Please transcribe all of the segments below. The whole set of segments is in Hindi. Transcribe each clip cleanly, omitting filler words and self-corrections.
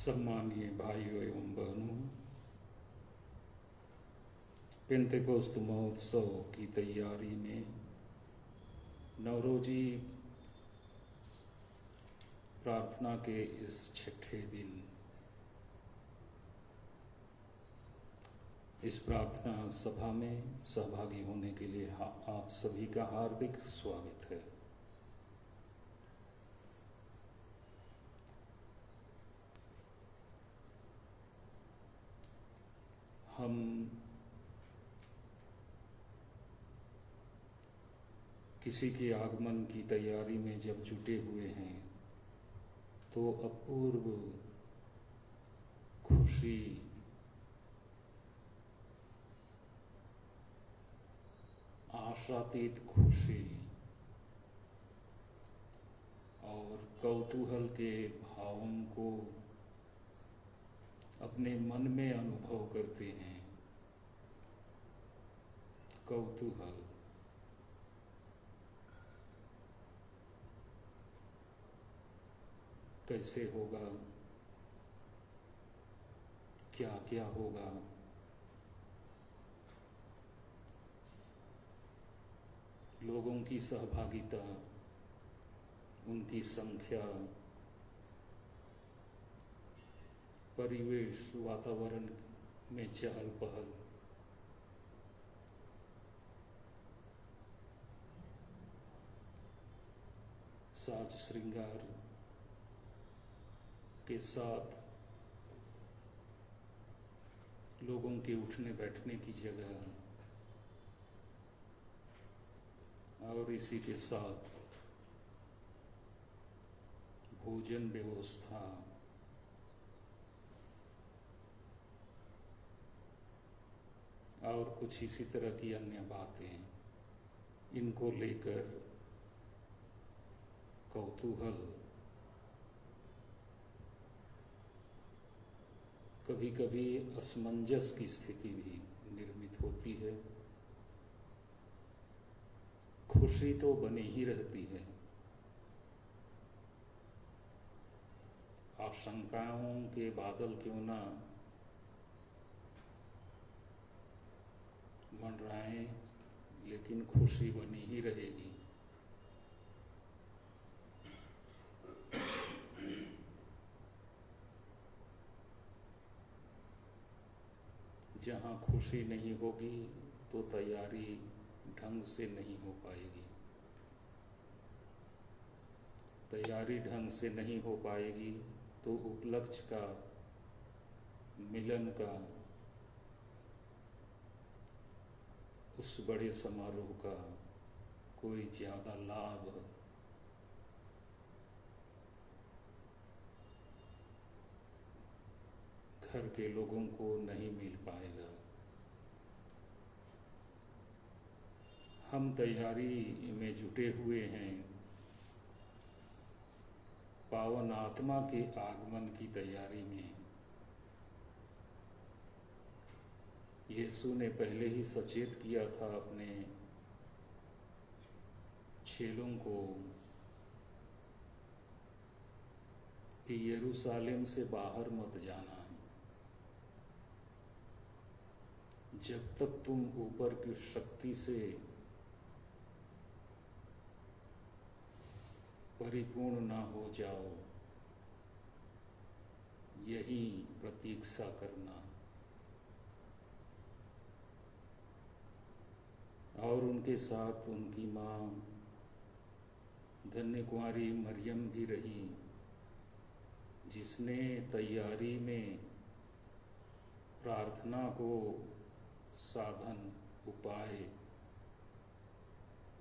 सम्मानीय भाइयों एवं बहनों, पेंतेकोस्त महोत्सव की तैयारी में नवरोजी प्रार्थना के इस छठे दिन इस प्रार्थना सभा में सहभागी होने के लिए आप सभी का हार्दिक स्वागत है। हम किसी के आगमन की तैयारी में जब जुटे हुए हैं तो अपूर्व खुशी, आशातीत खुशी और कौतूहल के भावों को अपने मन में अनुभव करते हैं। कौतूहल, कैसे होगा, क्या क्या होगा, लोगों की सहभागिता, उनकी संख्या, परिवेश, वातावरण में चहल पहल, साज श्रृंगार के साथ लोगों के उठने बैठने की जगह और इसी के साथ भोजन व्यवस्था, और कुछ इसी तरह की अन्य बातें, इनको लेकर कौतूहल, कभी कभी असमंजस की स्थिति भी निर्मित होती है। खुशी तो बनी ही रहती है, आशंकाओं के बादल क्यों ना मंडराएं, लेकिन खुशी बनी ही रहेगी। जहाँ खुशी नहीं होगी तो तैयारी ढंग से नहीं हो पाएगी। तैयारी ढंग से नहीं हो पाएगी तो उपलक्ष्य का, मिलन का, उस बड़े समारोह का कोई ज़्यादा लाभ घर के लोगों को नहीं मिल पाएगा। हम तैयारी में जुटे हुए हैं पावन आत्मा के आगमन की तैयारी में। यीशु ने पहले ही सचेत किया था अपने चेलों को कि यरूशलेम से बाहर मत जाना जब तक तुम ऊपर की शक्ति से परिपूर्ण ना हो जाओ। यही प्रतीक्षा करना। और उनके साथ उनकी माँ धन्य कुंवारी मरियम भी रही, जिसने तैयारी में प्रार्थना को साधन, उपाय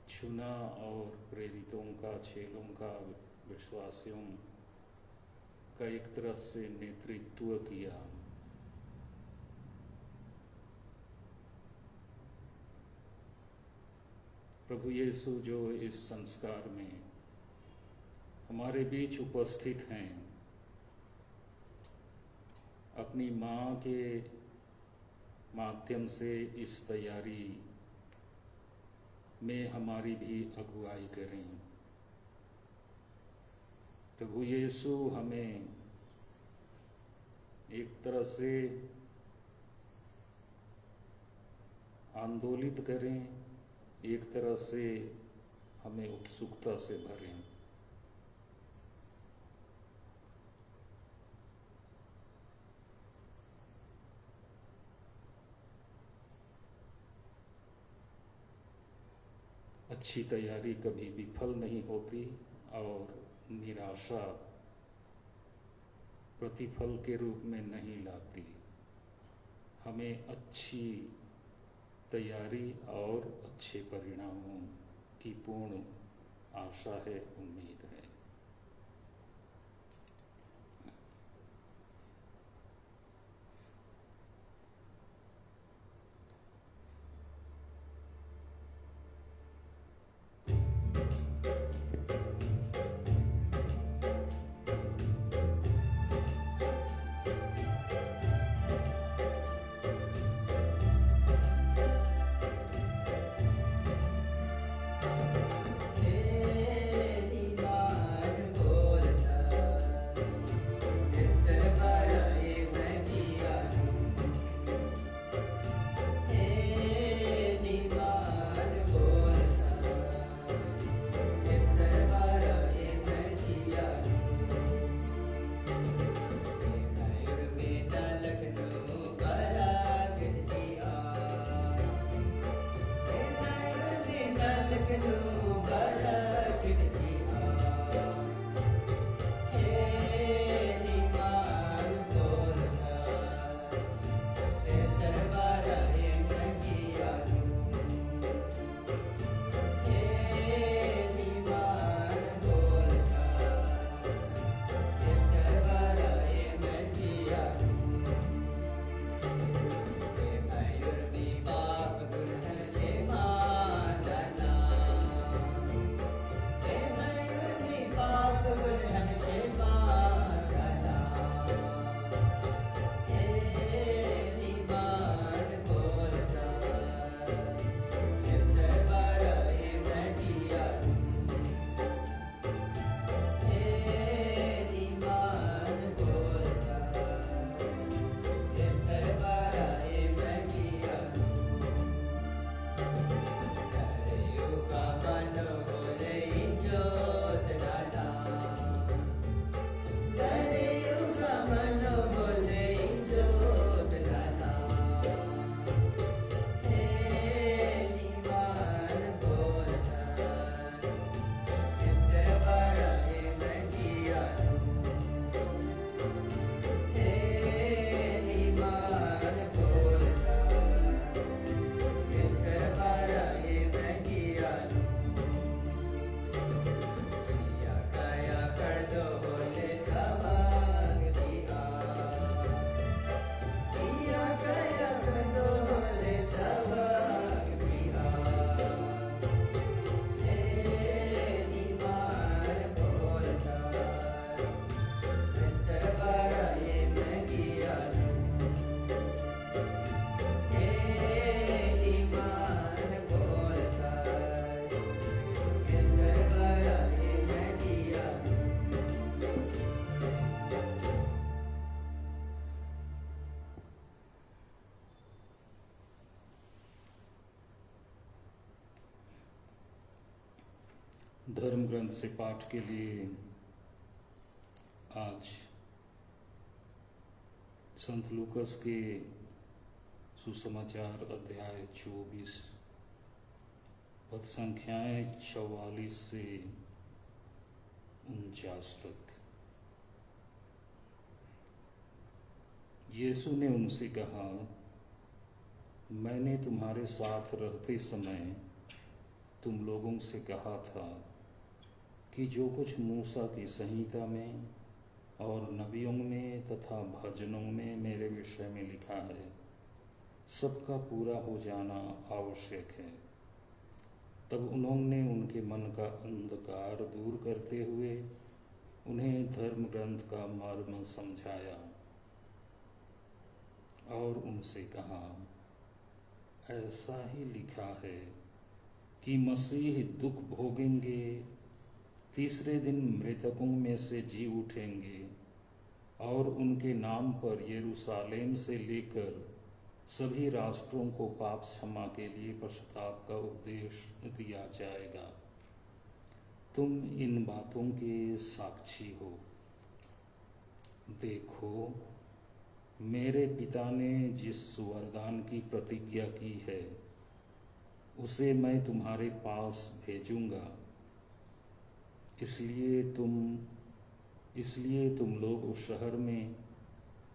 चुना और प्रेरितों का, चेलों का, विश्वासियों का एक तरह से नेतृत्व किया। प्रभु यीशु जो इस संस्कार में हमारे बीच उपस्थित हैं, अपनी माँ के माध्यम से इस तैयारी में हमारी भी अगुवाई करें। प्रभु यीशु हमें एक तरह से आंदोलित करें, एक तरह से हमें उत्सुकता से भरें। अच्छी तैयारी कभी विफल नहीं होती और निराशा प्रतिफल के रूप में नहीं लाती। हमें अच्छी तैयारी और अच्छे परिणामों की पूर्ण आशा है, उम्मीद है। धर्म ग्रंथ से पाठ के लिए आज संत लूकस के सुसमाचार अध्याय 24 पद संख्याएं 44 से 49 तक। यीशु ने उनसे कहा, मैंने तुम्हारे साथ रहते समय तुम लोगों से कहा था कि जो कुछ मूसा की संहिता में और नबियों में तथा भजनों में मेरे विषय में लिखा है, सबका पूरा हो जाना आवश्यक है। तब उन्होंने उनके मन का अंधकार दूर करते हुए उन्हें धर्म ग्रंथ का मर्म समझाया और उनसे कहा, ऐसा ही लिखा है कि मसीह दुख भोगेंगे, तीसरे दिन मृतकों में से जी उठेंगे और उनके नाम पर यरूशलेम से लेकर सभी राष्ट्रों को पाप क्षमा के लिए पश्चाताप का उपदेश दिया जाएगा। तुम इन बातों के साक्षी हो। देखो, मेरे पिता ने जिस वरदान की प्रतिज्ञा की है उसे मैं तुम्हारे पास भेजूंगा। इसलिए तुम लोग उस शहर में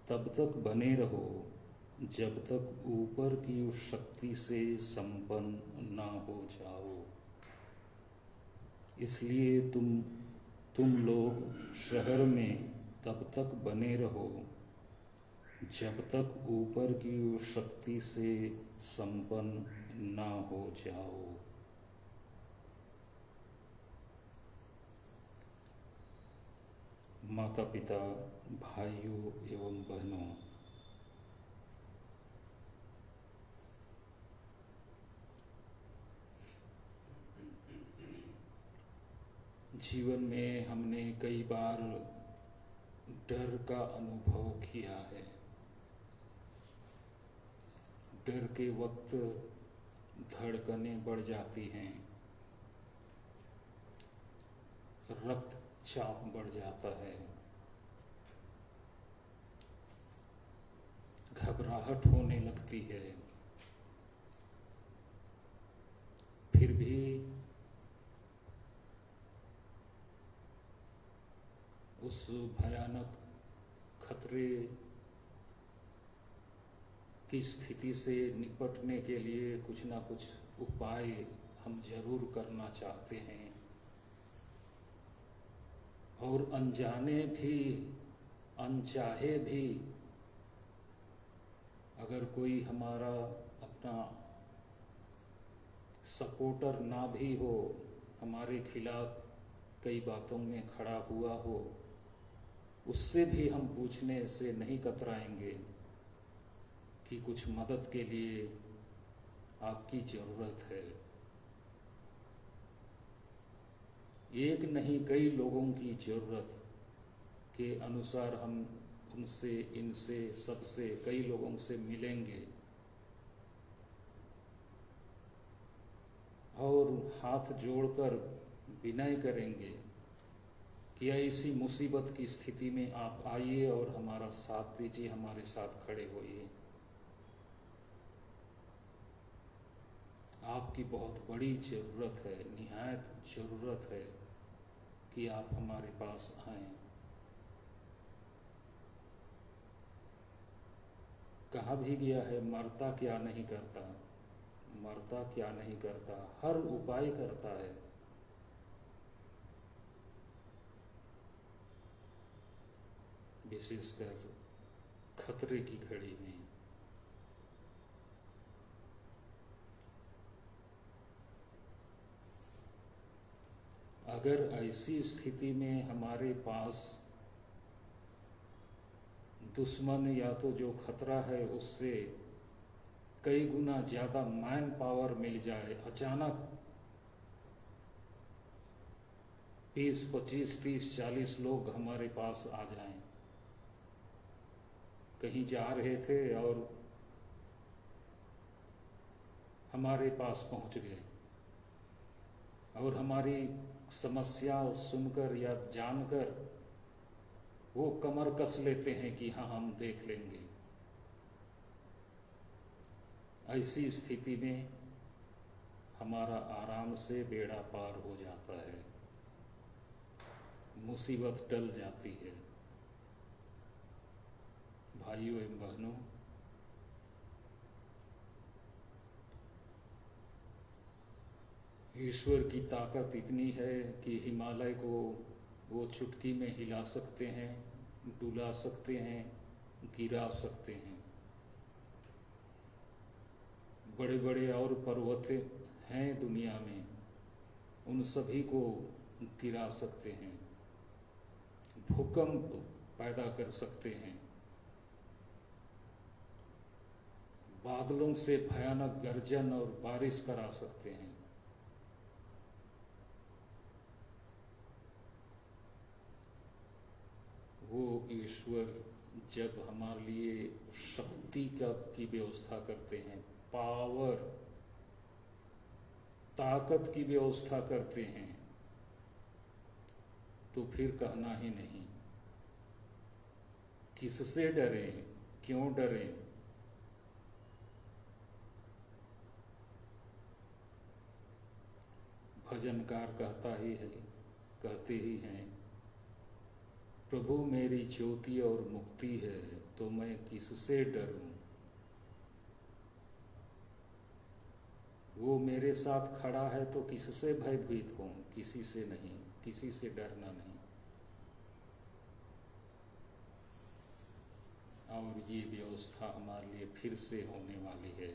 तब तक बने रहो जब तक ऊपर की उस शक्ति से संपन्न ना हो जाओ। इसलिए तुम लोग शहर में तब तक बने रहो जब तक ऊपर की उस शक्ति से संपन्न ना हो जाओ। माता पिता, भाइयों एवं बहनों, जीवन में हमने कई बार डर का अनुभव किया है। डर के वक्त धड़कनें बढ़ जाती हैं, रक्तचाप बढ़ जाता है, घबराहट होने लगती है। फिर भी उस भयानक खतरे की स्थिति से निपटने के लिए कुछ ना कुछ उपाय हम जरूर करना चाहते हैं, और अनजाने भी अनचाहे भी अगर कोई हमारा अपना सपोर्टर ना भी हो, हमारे खिलाफ कई बातों में खड़ा हुआ हो, उससे भी हम पूछने से नहीं कतराएंगे कि कुछ मदद के लिए आपकी ज़रूरत है। एक नहीं कई लोगों की ज़रूरत के अनुसार हम उनसे, इनसे, सबसे, कई लोगों से मिलेंगे और हाथ जोड़कर विनय करेंगे कि ऐसी मुसीबत की स्थिति में आप आइए और हमारा साथ दीजिए, हमारे साथ खड़े होइए। आपकी बहुत बड़ी ज़रूरत है, निहायत ज़रूरत है कि आप हमारे पास आएं। कहा भी गया है, मरता क्या नहीं करता, मरता क्या नहीं करता, हर उपाय करता है। विशेषकर खतरे की घड़ी में। अगर ऐसी स्थिति में हमारे पास दुश्मन या तो जो खतरा है उससे कई गुना ज़्यादा मैन पावर मिल जाए, अचानक 20, 25, 30, 40 लोग हमारे पास आ जाएं, कहीं जा रहे थे और हमारे पास पहुंच गए और हमारी समस्या सुनकर या जानकर वो कमर कस लेते हैं कि हाँ, हम देख लेंगे। ऐसी स्थिति में हमारा आराम से बेड़ा पार हो जाता है, मुसीबत टल जाती है। भाइयों एवं बहनों, ईश्वर की ताकत इतनी है कि हिमालय को वो चुटकी में हिला सकते हैं, डुला सकते हैं, गिरा सकते हैं। बड़े बड़े और पर्वत हैं दुनिया में, उन सभी को गिरा सकते हैं, भूकंप पैदा कर सकते हैं, बादलों से भयानक गर्जन और बारिश करा सकते हैं। वो ईश्वर जब हमारे लिए शक्ति की व्यवस्था करते हैं, पावर, ताकत की व्यवस्था करते हैं, तो फिर कहना ही नहीं। किससे डरें, क्यों डरें? भजनकार कहते ही हैं, प्रभु मेरी ज्योति और मुक्ति है, तो मैं किससे डरूं? वो मेरे साथ खड़ा है तो किससे भयभीत हूं? किसी से नहीं, किसी से डरना नहीं। और ये व्यवस्था हमारे लिए फिर से होने वाली है।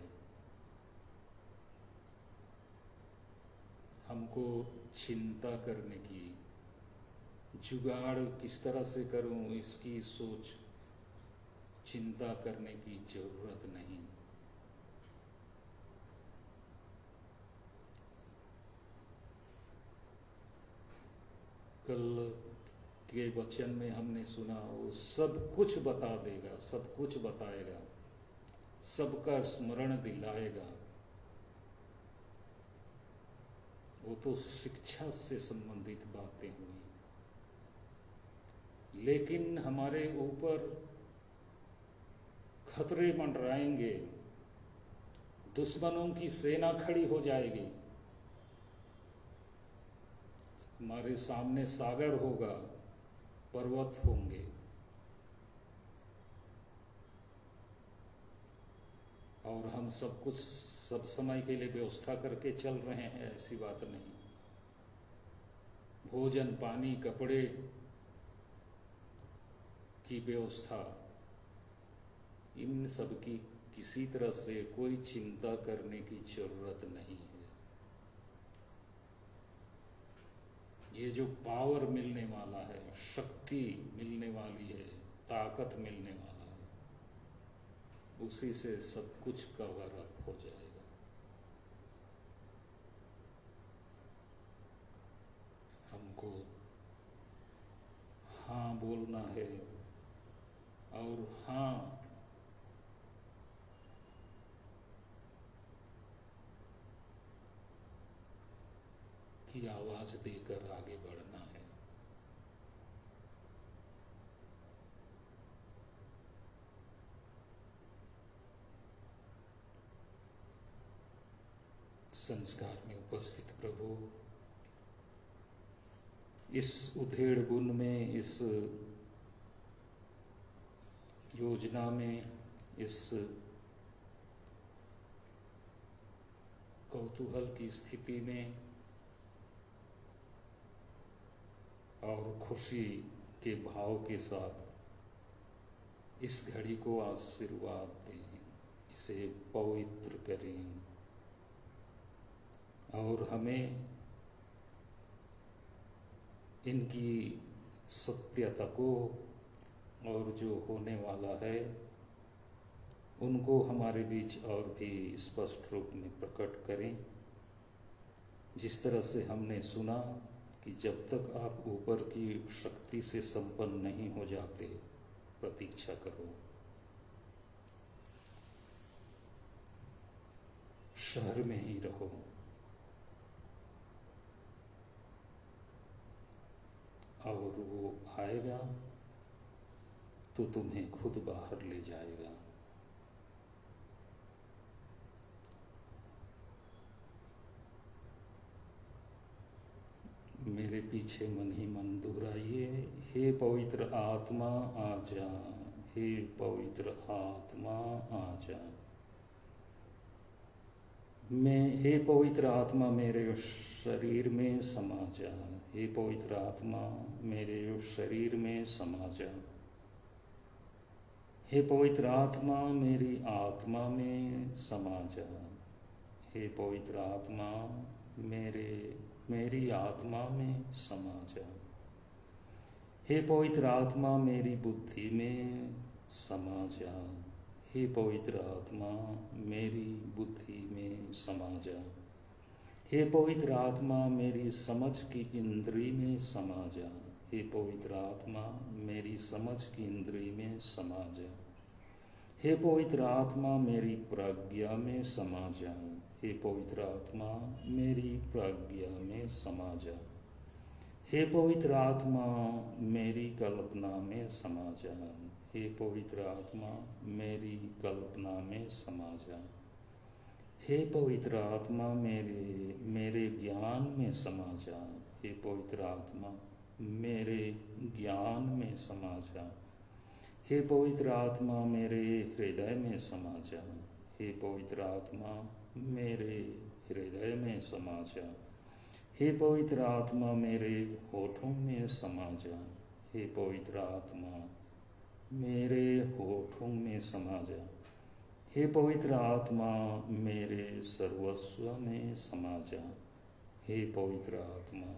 हमको चिंता करने की, जुगाड़ किस तरह से करूं, इसकी सोच, चिंता करने की जरूरत नहीं। कल के वचन में हमने सुना, वो सब कुछ बता देगा, सब कुछ बताएगा, सबका स्मरण दिलाएगा। वो तो शिक्षा से संबंधित बातें हुई, लेकिन हमारे ऊपर खतरे मंडराएंगे, दुश्मनों की सेना खड़ी हो जाएगी, हमारे सामने सागर होगा, पर्वत होंगे, और हम सब कुछ सब समय के लिए व्यवस्था करके चल रहे हैं, ऐसी बात नहीं। भोजन, पानी, कपड़े की व्यवस्था, इन सब की किसी तरह से कोई चिंता करने की जरूरत नहीं है। ये जो पावर मिलने वाला है, शक्ति मिलने वाली है, ताकत मिलने वाला है, उसी से सब कुछ कवर अप हो जाएगा। हमको हाँ बोलना है, और हाँ की आवाज देकर आगे बढ़ना है। संस्कार में उपस्थित प्रभु, इस उधेड़ बुन में, इस योजना में, इस कौतूहल की स्थिति में और खुशी के भाव के साथ इस घड़ी को आशीर्वाद दें, इसे पवित्र करें, और हमें इनकी सत्यता को और जो होने वाला है उनको हमारे बीच और भी स्पष्ट रूप में प्रकट करें। जिस तरह से हमने सुना कि जब तक आप ऊपर की शक्ति से संपन्न नहीं हो जाते, प्रतीक्षा करो, शहर में ही रहो, और वो आएगा तो तुम्हें खुद बाहर ले जाएगा। मेरे पीछे मन ही मन दोहराइए, हे पवित्र आत्मा आजा, हे पवित्र आत्मा आजा। हे पवित्र आत्मा मेरे शरीर में समा जा, हे पवित्र आत्मा मेरे शरीर में समा जा, हे पवित्र आत्मा मेरी आत्मा में समा जा, हे पवित्र आत्मा मेरी आत्मा में समा जा, हे पवित्र आत्मा मेरी बुद्धि में समा जा, हे पवित्र आत्मा मेरी बुद्धि में समा जा, हे पवित्र आत्मा मेरी समझ की इंद्री में समा जा, हे पवित्र आत्मा मेरी समझ की इंद्री में समा जा। हे पवित्र आत्मा मेरी प्रज्ञा में समा जा। हे पवित्र आत्मा मेरी प्रज्ञा में समा जा। हे पवित्र आत्मा मेरी कल्पना में समा जा। हे पवित्र आत्मा मेरी कल्पना में समा जा। हे पवित्र आत्मा मेरे ज्ञान में समा जा। हे पवित्र आत्मा मेरे ज्ञान में समा जा। हे पवित्र आत्मा मेरे हृदय में समा जा। हे पवित्र आत्मा मेरे हृदय में समा जा। हे पवित्र आत्मा मेरे होठों में समा जा। हे पवित्र आत्मा मेरे होठों में समा जा। हे पवित्र आत्मा मेरे सर्वस्व में समा जा। हे पवित्र आत्मा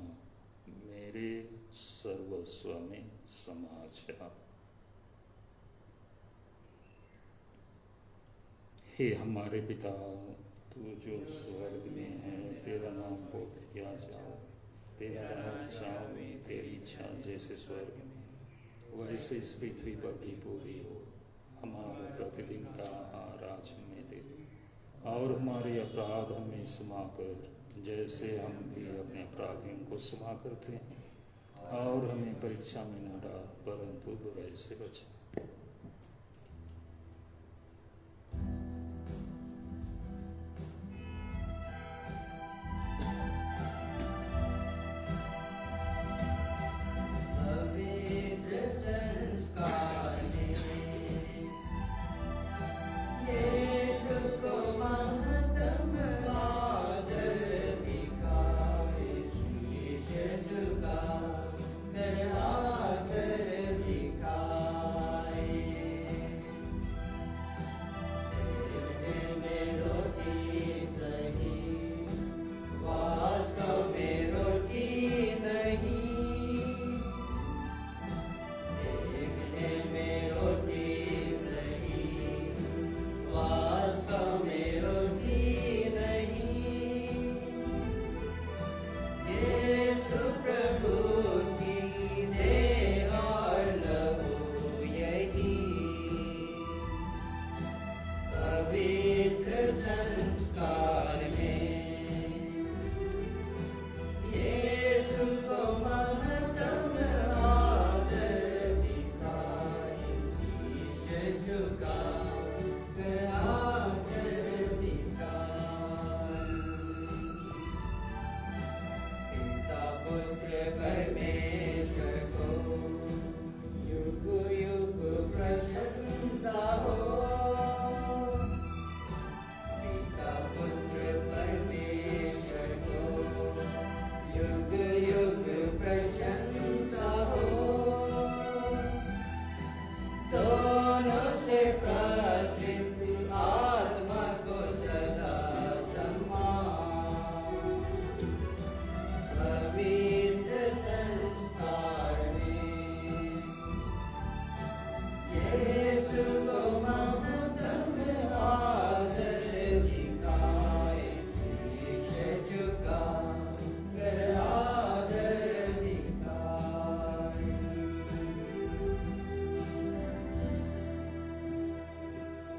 मेरे सर्वस्व में समा जा। हे हमारे पिता तू जो स्वर्ग में है, तेरा नाम पवित्र किया जाओ, तेरा राज्य आवे, तेरी इच्छा जैसे स्वर्ग में वैसे इस पृथ्वी पर भी पूरी हो। हमारा प्रतिदिन का आहार आज हमें दे, और हमारे अपराध हमें क्षमा कर जैसे हम भी अपने अपराधियों को क्षमा करते हैं, और हमें परीक्षा में न डाल परंतु बुराई से बचा।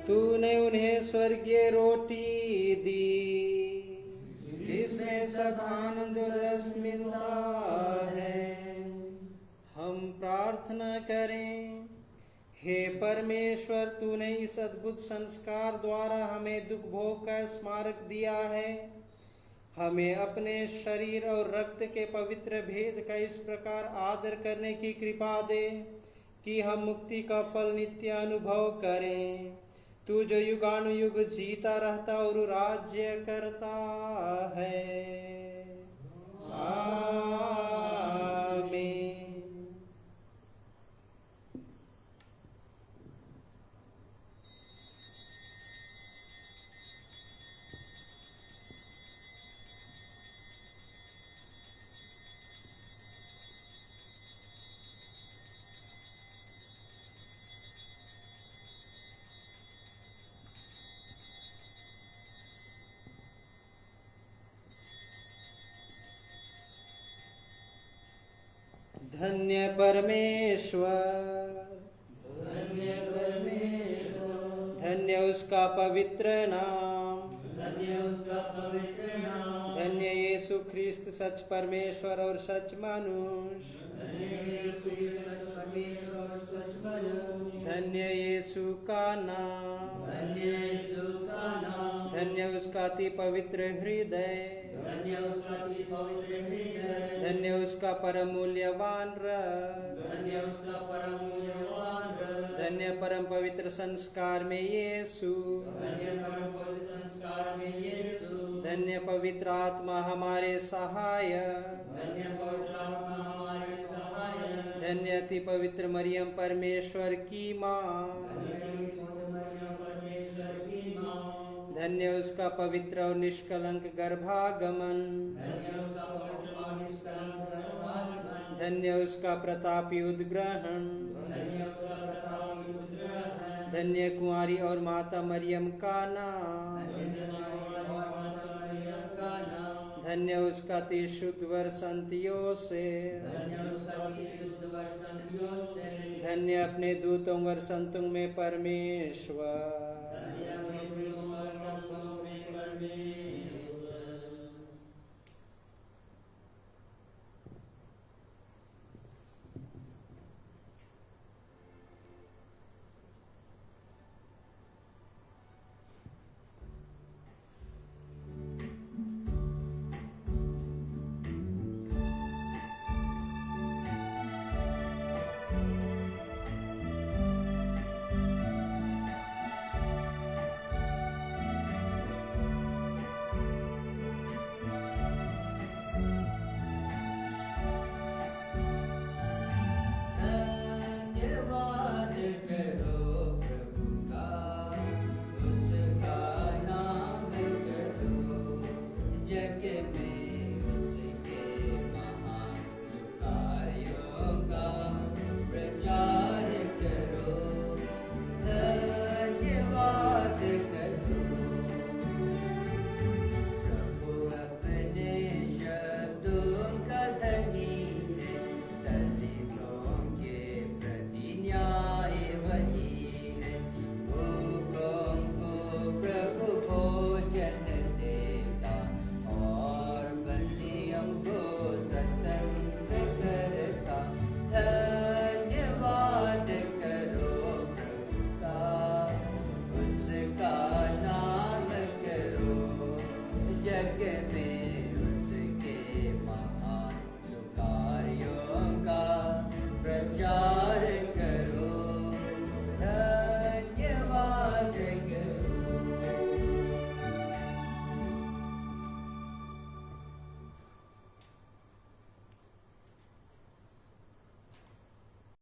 तूने उन्हें स्वर्गीय रोटी दी जिसमें सब आनंद और रस मिलता है। हम प्रार्थना करें। हे परमेश्वर, तूने इस अद्भुत संस्कार द्वारा हमें दुख भोग का स्मारक दिया है। हमें अपने शरीर और रक्त के पवित्र भेद का इस प्रकार आदर करने की कृपा दे कि हम मुक्ति का फल नित्य अनुभव करें। तू जो युगानुयुग जीता रहता और राज्य करता है। आमीन। धन्य परमेश्वर, धन्य परमेश्वर, धन्य उसका पवित्र नाम, धन्य उसका पवित्र नाम, धन्य यीशु ख्रिस्त सच परमेश्वर और सच मनुष्य, धन्य यीशु सच परमेश्वर और सच मनुष्य, धन्य यीशु का नाम, धन्य यीशु का नाम, धन्य उसका अति पवित्र हृदय, धन्य उसका अति पवित्र हृदय, धन्य उसका परम मूल्यवान रक्त, धन्य उसका परम मूल्यवान रक्त, धन्य परम पवित्र संस्कार में यीशु, धन्य परम पवित्र संस्कार में यीशु, धन्य पवित्र आत्मा हमारे सहायक, धन्य पवित्र आत्मा हमारे सहायक, धन्य अति पवित्र मरियम परमेश्वर की माँ, धन्य पवित्र मरियम परमेश्वर की माँ, धन्य उसका पवित्र और निष्कलंक गर्भागमन, धन्य उसका पवित्र और निष्कलंक गर्भागमन, धन्य उसका प्रतापी उद्ग्रहण, धन्य उसका प्रतापी उद्ग्रहण, धन्य कुंवारी और माता मरियम का नाम, धन्य कुमारी और माता मरियम का नाम, धन्य उसका अति शुद्ध वर संत योसेफ, धन्य उसका अति शुद्ध वर संत योसेफ, धन्य अपने दूतों वर संतों में परमेश्वर,